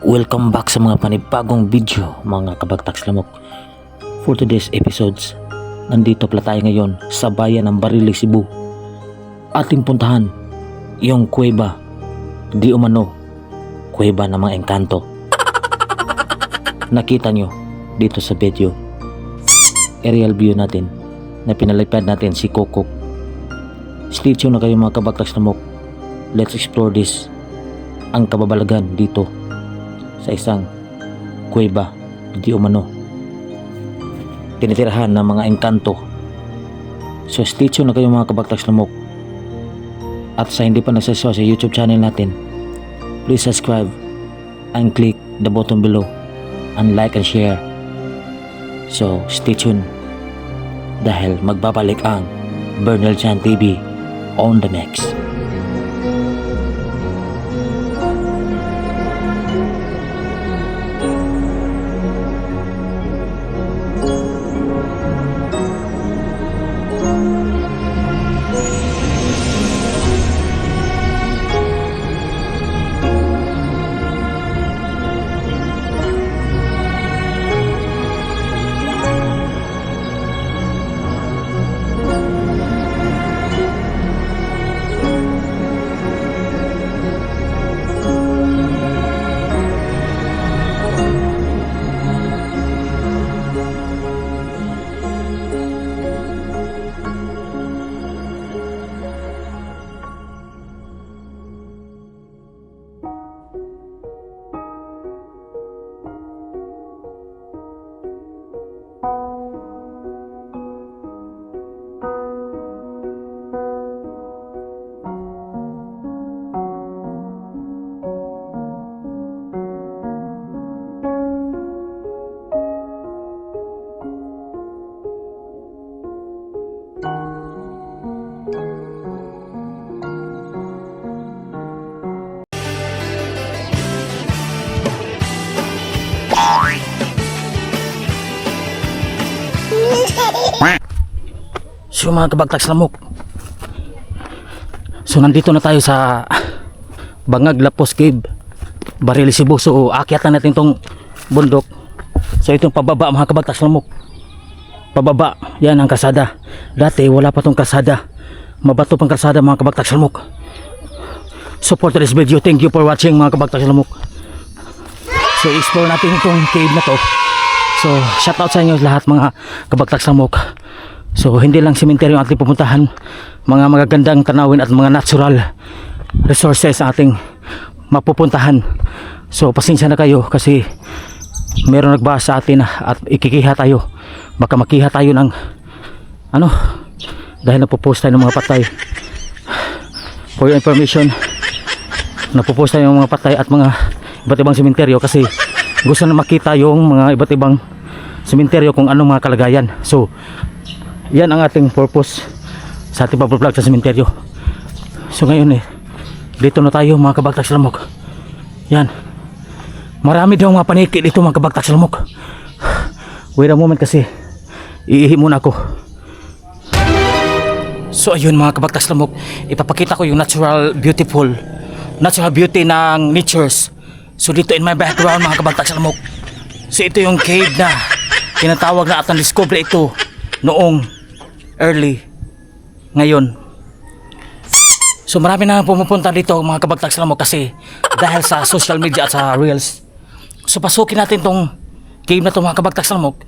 Welcome back sa mga panibagong video mga kabagtaks lamok. For today's episodes, nandito pala tayo ngayon sa bayan ng Barili, Cebu. Ating puntahan yung kuweba di umano, kuweba ng mga engkanto. Nakita nyo dito sa video, aerial view natin na pinalipad natin si Kokok. Stay tuned na kayo mga kabagtaks lamok. Let's explore this, ang kababalagan dito sa isang kuweba di umano tinitirahan ng mga engkanto. So stay tuned na kayo mga kabagtaks lamok. At sa hindi pa nagsasubscribe sa YouTube channel natin, please subscribe and click the button below and like and share. So stay tuned dahil magbabalik ang Bernal Chan TV on the mix. So mga kabagtaks lamok, so nandito na tayo sa Bangag Lapos Cave, Barili, Cebu. So aakyatan natin tong bundok. So itong pababa mga kabagtaks lamok, pababa, yan ang kalsada. Dati wala pa tong kalsada, mabato pang kalsada mga kabagtaks lamok. So for today's video, thank you for watching mga kabagtaks lamok. So explore natin itong cave na to. So shout out sa inyo lahat mga kabagtaks lamok. So hindi lang sementeryo ang ating pupuntahan, mga magagandang tanawin at mga natural resources ang ating mapupuntahan. So pasensya na kayo kasi meron nagbasa sa atin at ikikiha tayo, baka makiha tayo ng dahil napupost tayo ng mga patay. For your information, napupost tayo ng mga patay at mga iba't ibang sementeryo kasi gusto na makita yung mga iba't ibang sementeryo kung anong mga kalagayan. So yan ang ating purpose sa ating pag-vlog sa sementeryo. So ngayon dito na tayo mga kabagtaks lamok. Yan, marami daw mga paniki dito mga kabagtaks lamok. Wait a moment kasi iihi muna ako. So ayun mga kabagtaks lamok, ipapakita ko yung natural beauty ng natures. So dito in my background mga kabagtaks lamok, so ito yung cave na tinatawag na at na-discover ito noong early ngayon. So marami na pumupunta dito mga kabagtaks lamok kasi dahil sa social media at sa reels. So pasukin natin tong cave na to mga kabagtaks lamok.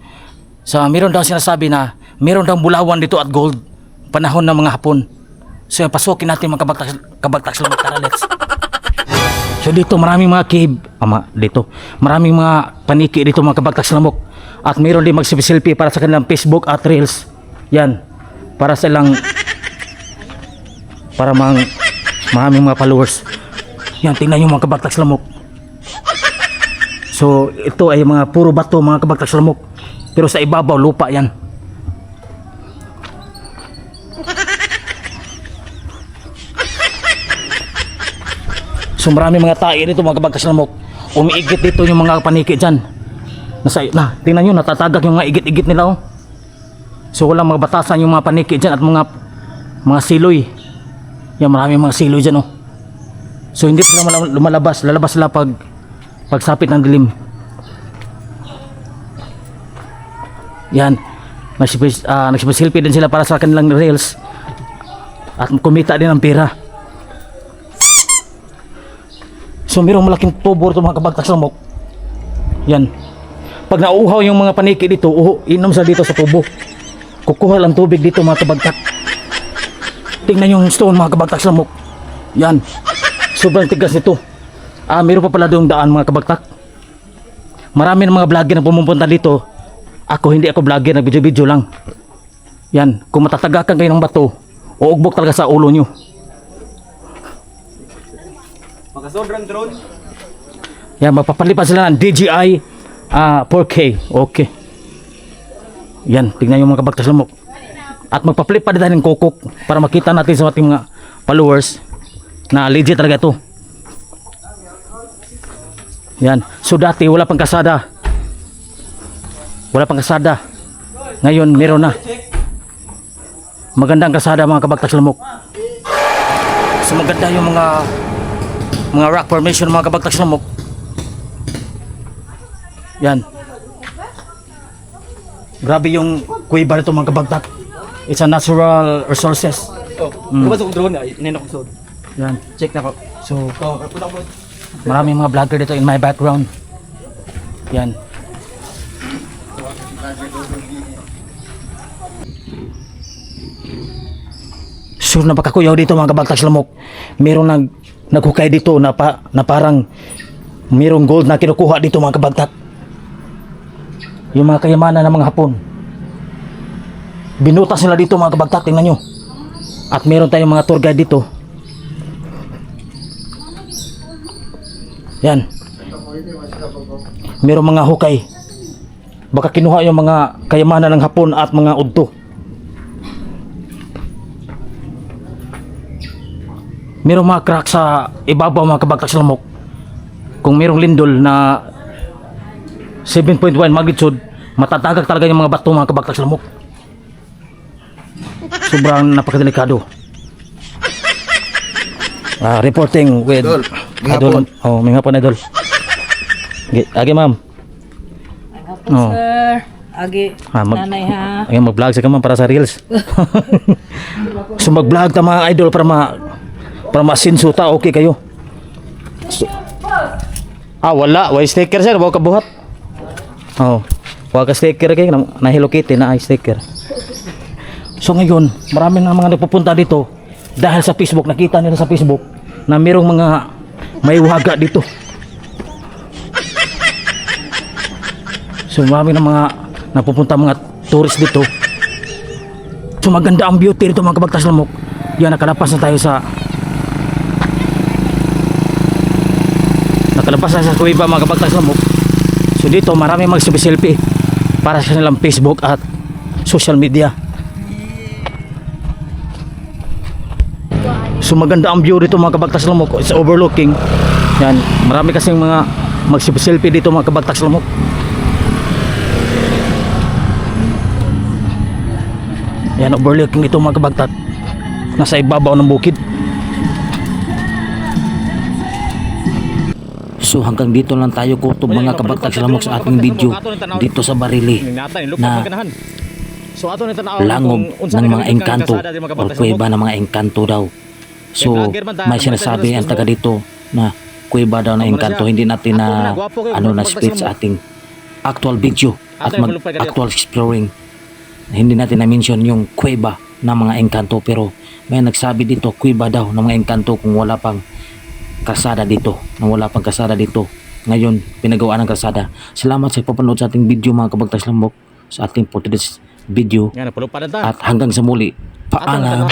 So meron daw sinasabi na meron daw bulawan dito at gold panahon ng mga Hapon. So pasukin natin mga kabagtaks lamok. Tara, let's. So dito maraming mga cave, dito maraming mga paniki dito mga kabagtaks lamok. At meron din magselfie para sa kanilang Facebook at reels. Yan, para sa ilang, para maraming mga followers. Yan, tingnan nyo mga kabagtaks lamok. So ito ay mga puro bato mga kabagtaks lamok, pero sa ibabaw lupa yan. So marami mga tae dito mga kabagtaks lamok. Umiigit dito yung mga paniki dyan. Tingnan nyo, natatagak yung mga igit-igit nila. So walang mga batasan yung mga paniki dyan at mga siloy. Yan, maraming mga siloy dyan, oh. So hindi sila lumalabas, lalabas sila pag pagsapit ng dilim. Yan, nagsipasilpi din sila para sa kanilang reels at kumita din ng pera. So mayroong malaking tubo rito mga kabagtas lamok. Yan, pag nauuhaw yung mga paniki dito, inom sa dito sa tubo, kukuha lang tubig dito mga kabagtak. Tingnan yung stone mga kabagtak lamok. Yan, sobrang tigas nito. Mayroon pa pala doong daan mga kabagtak. Marami ng mga vlogger na pumupunta dito. Hindi ako vlogger, na video lang. Yan, kung matatagakan kayo ng bato, uugbok talaga sa ulo nyo. Makasobrang drone. Yan, mapapalipan sila ng DJI 4K. Okay. Yan, tingnan yung mga kabagtas lamok. At magpa-flip pa din tayo ng kukok para makita natin sa ating mga followers na legit talaga ito. Yan, so dati wala pang kasada. Wala pang kasada. Ngayon meron na. Magandang kasada mga kabagtas lamok. So maganda yung mga rock formation mga kabagtas lamok. Yan. Grabe yung kuiba nito mga kabagtak. It's a natural resources. Kumasa kong drone, inena kong sod. Yan. Check na ko. So maraming mga vlogger dito in my background. Yan. Sure na pagkakuyaw dito mga kabagtas lamok. Merong naghukay dito na parang merong gold na kinukuha dito mga kabagtak. Yung mga kayamanan ng mga Hapon. Binutas nila dito mga kabagtak, tingnan nyo. At meron tayong mga tour guide dito. Yan. Merong mga hukay. Baka kinuha yung mga kayamanan ng Hapon at mga udto. Merong mga crack sa ibabaw mga kabagtak lamok. Kung merong lindol na 7.1 magnitude, matatagak talaga yung mga bato mga kabagtak lamok. Sobrang napakadelikado. Reporting with Idol, Idol. May hapon Idol. Agi ma'am. Hapon sir. Agi nanay ha. Ay mag-vlog sa ma'am para sa reels. So mag-vlog ta mga idol para masinso ta, okay kayo. So, wala, way sticker sir, wala ka buhat. Wala ka sticker kay na Hello Kitty na sticker. So ngayon, marami na mga nagpupunta dito dahil sa Facebook, nakita nila sa Facebook na mayroong mga may waga dito. So marami na mga napupunta mga tourist dito. So maganda ang beauty dito mga kabagtas lamok. Yan, nakalapas na tayo sa kuiba mga kabagtas lamok. So dito marami mag-selfie para sa kanilang Facebook at social media. So maganda ang view dito mga kabagtas lamok. It's overlooking. Yan, marami kasing mga mag-selfie dito mga kabagtas lamok. Yan, overlooking ito mga kabagtat. Nasa ibabaw ng bukid. So hanggang dito lang tayo kutob mga kabagtak lamok sa ating video dito sa Barili na langob ng mga engkanto o kuweba ng mga engkanto daw. So may sinasabi ang taga dito na kuweba daw na engkanto. Hindi natin na na split sa ating actual video at actual exploring. Hindi natin na-mention yung kuweba ng mga engkanto, pero may nagsabi dito kuweba daw ng mga engkanto kung wala pang kasada dito, ngayon pinagawa ng kasada. Salamat sa pagpapanood sa ating video mga kabagtas lamok, sa ating for today's video, at hanggang sa muli, paalam.